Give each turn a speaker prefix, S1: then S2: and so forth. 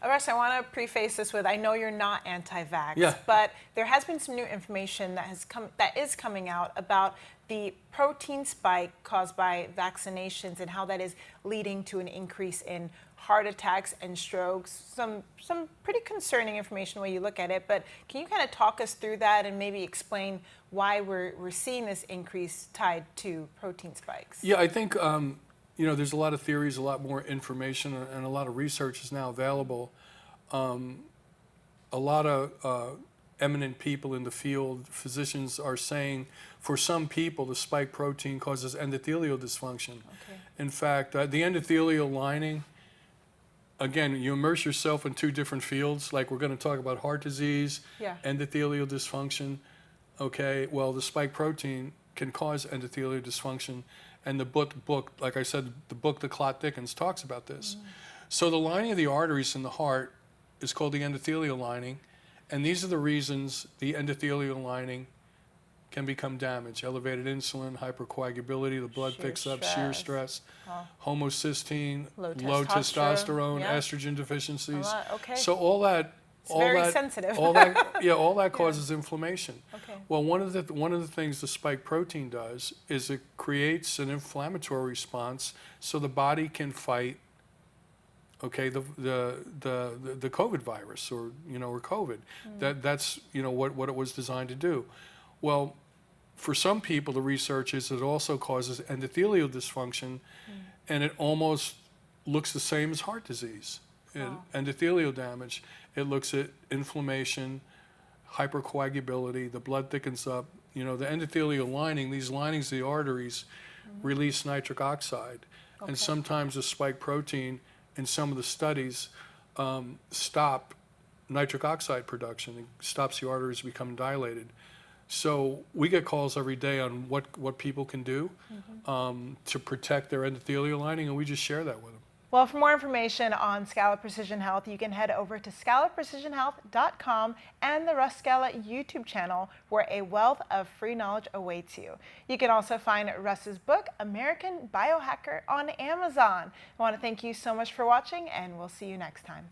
S1: Russ, I want to preface this with, I know you're not anti-vax,
S2: Yeah.
S1: but there has been some new information that is coming out about the protein spike caused by vaccinations and how that is leading to an increase in heart attacks and strokes. Some pretty concerning information when you look at it, but can you kind of talk us through that and maybe explain why we're seeing this increase tied to protein spikes?
S2: Yeah, I think there's a lot of theories, a lot more information, and a lot of research is now available. A lot of eminent people in the field, physicians, are saying for some people the spike protein causes endothelial dysfunction.
S1: Okay.
S2: In fact, the endothelial lining, again, you immerse yourself in two different fields, like we're going to talk about heart disease,
S1: Yeah.
S2: endothelial dysfunction. Okay, well, the spike protein can cause endothelial dysfunction, and the book, like I said, the book The Clot Thickens talks about this. So the lining of the arteries in the heart is called the endothelial lining, and these are the reasons the endothelial lining can become damaged. Elevated insulin, hypercoagulability, the blood picks up, shear stress, homocysteine, low testosterone,
S1: yeah.
S2: estrogen deficiencies.
S1: Okay.
S2: So all that,
S1: sensitive.
S2: all that causes inflammation.
S1: Okay.
S2: Well, one of the things the spike protein does is it creates an inflammatory response, so the body can fight. Okay, the COVID virus, or COVID. That's what it was designed to do. Well, for some people, the research is it also causes endothelial dysfunction, and it almost looks the same as heart disease. Endothelial damage. It looks at inflammation, hypercoagulability, the blood thickens up. The endothelial lining, these linings of the arteries, release nitric oxide. Okay. And sometimes the spike protein in some of the studies stop nitric oxide production. It stops the arteries becoming dilated. So we get calls every day on what people can do to protect their endothelial lining, and we just share that with them.
S1: Well, for more information on Scala Precision Health, you can head over to scalaprecisionhealth.com and the Russ Scala YouTube channel, where a wealth of free knowledge awaits you. You can also find Russ's book, American Biohacker, on Amazon. I want to thank you so much for watching, and we'll see you next time.